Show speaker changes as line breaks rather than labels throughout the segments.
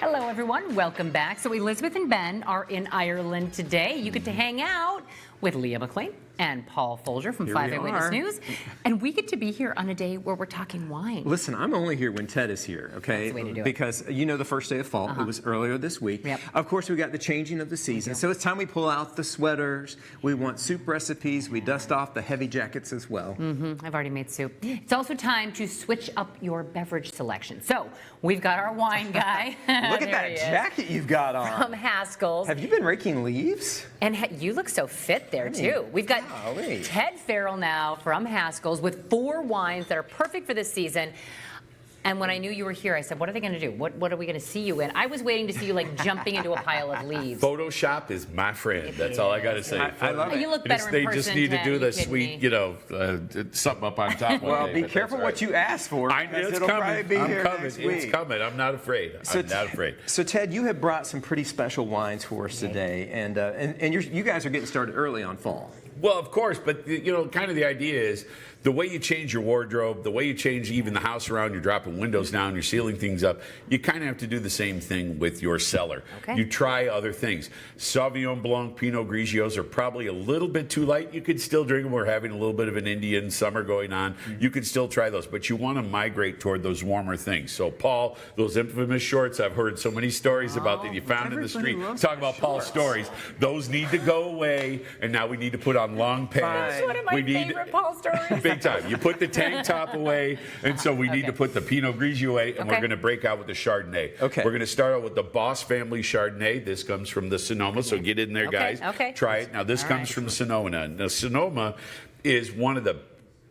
Hello, everyone. Welcome back. So Elizabeth and Ben are in Ireland today. You get to hang out with Leah McLean and Paul Folger from 5 Eyewitness News. And we get to be here on a day where we're talking wine.
Listen, I'm only here when Ted is here, okay?
That's the way to do it.
Because you know the first day of fall, it was earlier this week.
Yep.
Of course, we got the changing of the season. So it's time we pull out the sweaters. We want soup recipes. We dust off the heavy jackets as well.
I've already made soup. It's also time to switch up your beverage selection. So we've got our wine guy.
Look at that jacket you've got on.
From Haskell's.
Have you been raking leaves?
And you look so fit there, too. We've got Ted Farrell now from Haskell's with 4 wines that are perfect for this season. And when I knew you were here, I said, what are they going to do? What are we going to see you in? I was waiting to see you like jumping into a pile of leaves.
Photoshop is my friend. That's all I got to say.
I love it.
You look better in person,
They just need to do the sweet, something up on top.
Well, be careful what you ask for.
It's
it'll
coming.
probably be here
coming.
next
It's
week.
coming. I'm not afraid. I'm not afraid.
So Ted, you have brought some pretty special wines for us today, and you guys are getting started early on fall.
Well, of course, but kind of the idea is the way you change your wardrobe, the way you change even the house around, you're dropping windows down, you're sealing things up, you kind of have to do the same thing with your cellar.
Okay.
You try other things. Sauvignon Blanc, Pinot Grigios are probably a little bit too light. You could still drink them. We're having a little bit of an Indian summer going on. You could still try those, but you want to migrate toward those warmer things. So, Paul, those infamous shorts, I've heard so many stories about that you found in the street. Talk about Paul's stories. Those need to go away, and now we need to put on long pants.
It's one of my favorite Paul stories.
Big time. You put the tank top away, and so we need to put the Pinot Grigio away, and we're going to break out with the Chardonnay.
Okay.
We're going to start out with the Baus family Chardonnay. This comes from the Sonoma, so get in there, guys.
Okay.
Try it. Now, this comes from Sonoma. Now, Sonoma is one of the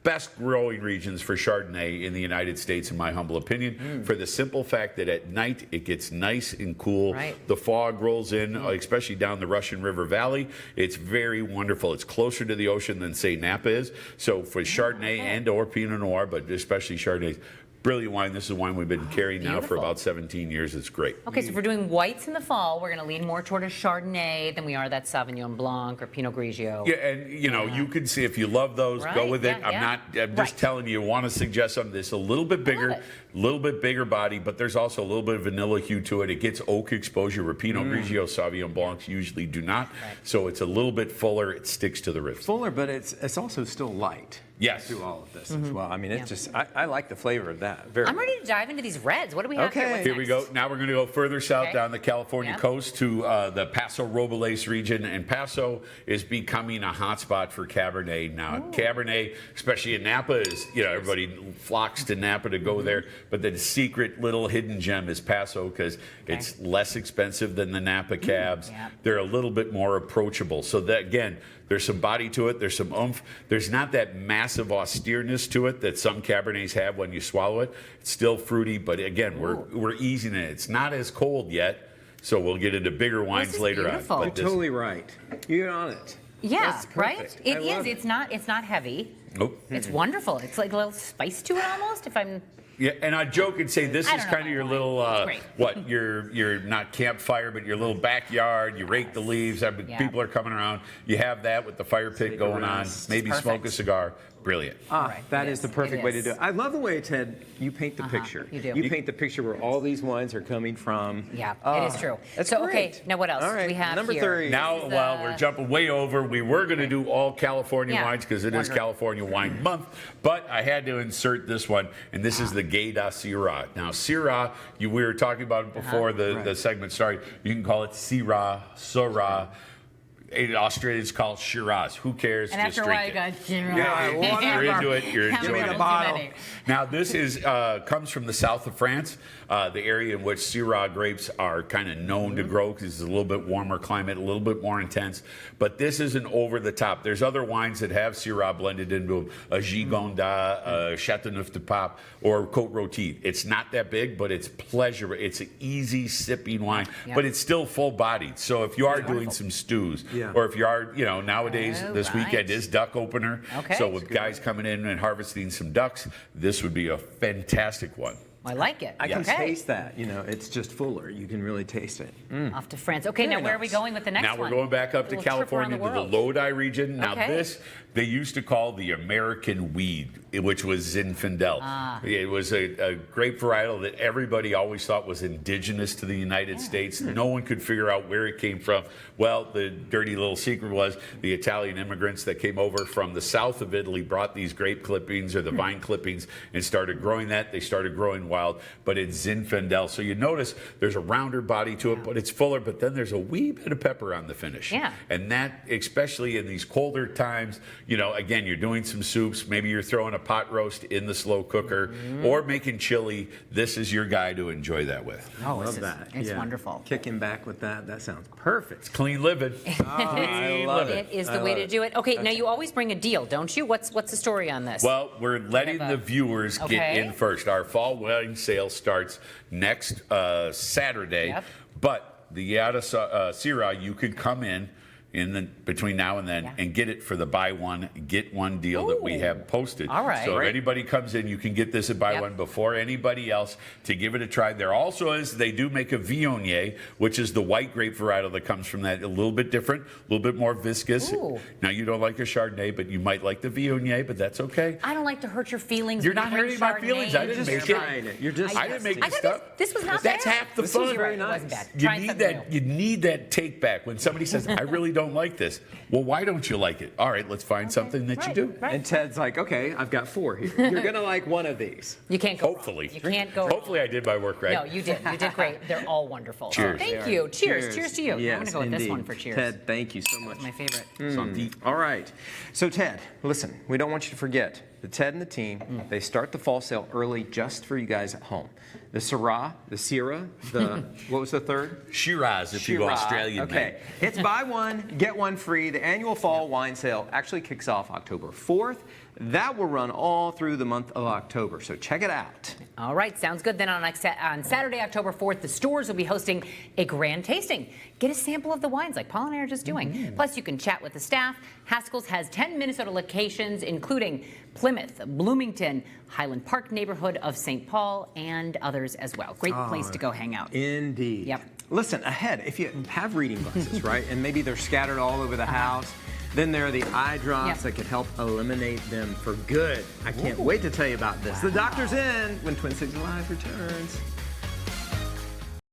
best growing regions for Chardonnay in the United States, in my humble opinion, for the simple fact that at night it gets nice and cool. The fog rolls in, especially down the Russian River Valley. It's very wonderful. It's closer to the ocean than, say, Napa is. So for Chardonnay and or Pinot Noir, but especially Chardonnay, brilliant wine. This is a wine we've been carrying now for about 17 years. It's great.
Okay, so if we're doing whites in the fall, we're going to lean more toward a Chardonnay than we are that Sauvignon Blanc or Pinot Grigio.
Yeah, and you can see if you love those, go with it. I'm just telling you, want to suggest something that's a little bit bigger body, but there's also a little bit of vanilla hue to it. It gets oak exposure where Pinot Grigio, Sauvignon Blancs usually do not. So it's a little bit fuller. It sticks to the ribs.
Fuller, but it's also still light.
Yes.
Through all of this as well. I mean, it's just, I like the flavor of that.
I'm ready to dive into these reds. What do we have here? What's
Here we go. Now we're going to go further south down the California coast to the Paso Robles region. And Paso is becoming a hotspot for Cabernet now. Cabernet, especially in Napa, is, everybody flocks to Napa to go there. But the secret little hidden gem is Paso because it's less expensive than the Napa cabs. They're a little bit more approachable. So that, again, there's some body to it. There's some oomph. There's not that massive austereness to it that some Cabernets have when you swallow it. It's still fruity, but again, we're easing it. It's not as cold yet, so we'll get into bigger wines later on.
You're totally right. You're on it.
Yeah, right? It is. It's not heavy.
Nope.
It's wonderful. It's like a little spice to it almost, if I'm...
Yeah, and I joke and say this is kind of your little,
Great.
your not campfire, but your little backyard. You rake the leaves. People are coming around. You have that with the fire pit going on. Maybe smoke a cigar. Brilliant.
That is the perfect way to do it. I love the way, Ted, you paint the picture.
You do.
You paint the picture where all these wines are coming from.
Yeah, it is true.
That's
so,
great.
okay, now what else do we have
number
here?
3.
Now, we're jumping way over. We were going to do all California wines because it is California Wine Month, but I had to insert this one, and this is the Gayda Syrah. Now, Syrah, we were talking about it before the segment started. You can call it Syrah, Syrah. In Australia, it's called Shiraz. Who cares?
And
Just
after a while,
drink
you
it.
go,
You're into it. You're enjoying it.
bottle.
Now, this is comes from the south of France, the area in which Syrah grapes are kind of known to grow because it's a little bit warmer climate, a little bit more intense. But this isn't over the top. There's other wines that have Syrah blended into a Gigonda, a Chateauneuf de Pape, or Côte Rôtie. It's not that big, but it's pleasure. It's an easy sipping wine, but it's still full-bodied. So if you are doing some stews, or if you are, nowadays, this weekend is duck opener. So with guys coming in and harvesting some ducks, this would be a fantastic one.
I like it.
I can
Okay.
taste that. You know, it's just fuller. You can really taste it.
Off to France. Okay, now where are we going with the next
Now
one?
we're going back up
A
to
little trip around
California
the
to the
world.
Lodi region. Now
Okay.
this they used to call the American weed, which was Zinfandel. It was a grape varietal that everybody always thought was indigenous to the United States. No one could figure out where it came from. Well, the dirty little secret was the Italian immigrants that came over from the south of Italy brought these grape clippings or the vine clippings and started growing that. They started growing wild, but it's Zinfandel. So you notice there's a rounder body to it, but it's fuller, but then there's a wee bit of pepper on the finish.
Yeah.
And that, especially in these colder times, you know, again, you're doing some soups, maybe you're throwing a pot roast in the slow cooker or making chili. This is your guy to enjoy that with.
Oh,
Love that.
It's wonderful.
Kicking back with that. That sounds perfect.
Clean living.
I love
It is the way to do it. Okay, now you always bring a deal, don't you? What's the story on this?
Well, we're letting
We have a-
the viewers get
Okay.
in first. Our fall wine sale starts next Saturday,
Yep.
but the Gayda Syrah, you could come in between now and then and get it for the buy one get one deal that we
Ooh.
have posted.
All right.
So if
Great.
anybody comes in, you can get this at buy
Yep.
one before anybody else to give it a try. There also is, they do make a Viognier, which is the white grape varietal that comes from that, a little bit different, a little bit more viscous.
Ooh.
Now you don't like a Chardonnay, but you might like the Viognier, but that's okay.
I don't like to hurt your feelings.
You're
when
not
you bring
hurting my
Chardonnay
feelings. I
into
didn't
your
make
You're
it.
wine.
trying it. You're just.
I didn't make
I
this
thought
stuff.
this was not
That's
bad.
half the
This was
fun.
very
It
nice.
wasn't bad.
You
Trying
need
something
that.
new.
You need that take back when somebody says, "I really don't like this." Well, why don't you like it? All right, let's find something that you do.
Right.
And Ted's like, okay, I've got 4 here. You're gonna like one of these.
You can't go
Hopefully.
wrong. You can't go
Hopefully, I did my work right.
wrong. No, you did. You did great. They're all wonderful.
Cheers.
Thank you. Cheers. Cheers to you.
Yes,
I'm going to go with this
indeed.
one for cheers.
Ted, thank you so much.
My favorite.
All right. So, Ted, listen, we don't want you to forget that Ted and the team, they start the fall sale early just for you guys at home. The Syrah, the what was the third?
Shiraz, if you go
Syrah.
Australian.
Okay. It's buy one, get one free. The annual fall wine sale actually kicks off October 4th. That will run all through the month of October. So check it out.
All right, sounds good. Then on Saturday, October 4th, the stores will be hosting a grand tasting. Get a sample of the wines like Paul and I are just doing. Plus, you can chat with the staff. Haskell's has 10 Minnesota locations, including Plymouth, Bloomington, Highland Park neighborhood of St. Paul, and others as well. Great place to go hang out.
Indeed.
Yep.
Listen, ahead, if you have reading glasses, right, and maybe they're scattered all over the house, then there are the eye drops
Yep.
that can help eliminate them for good. I can't wait to tell you about this. The doctor's in when Twin Cities Live returns.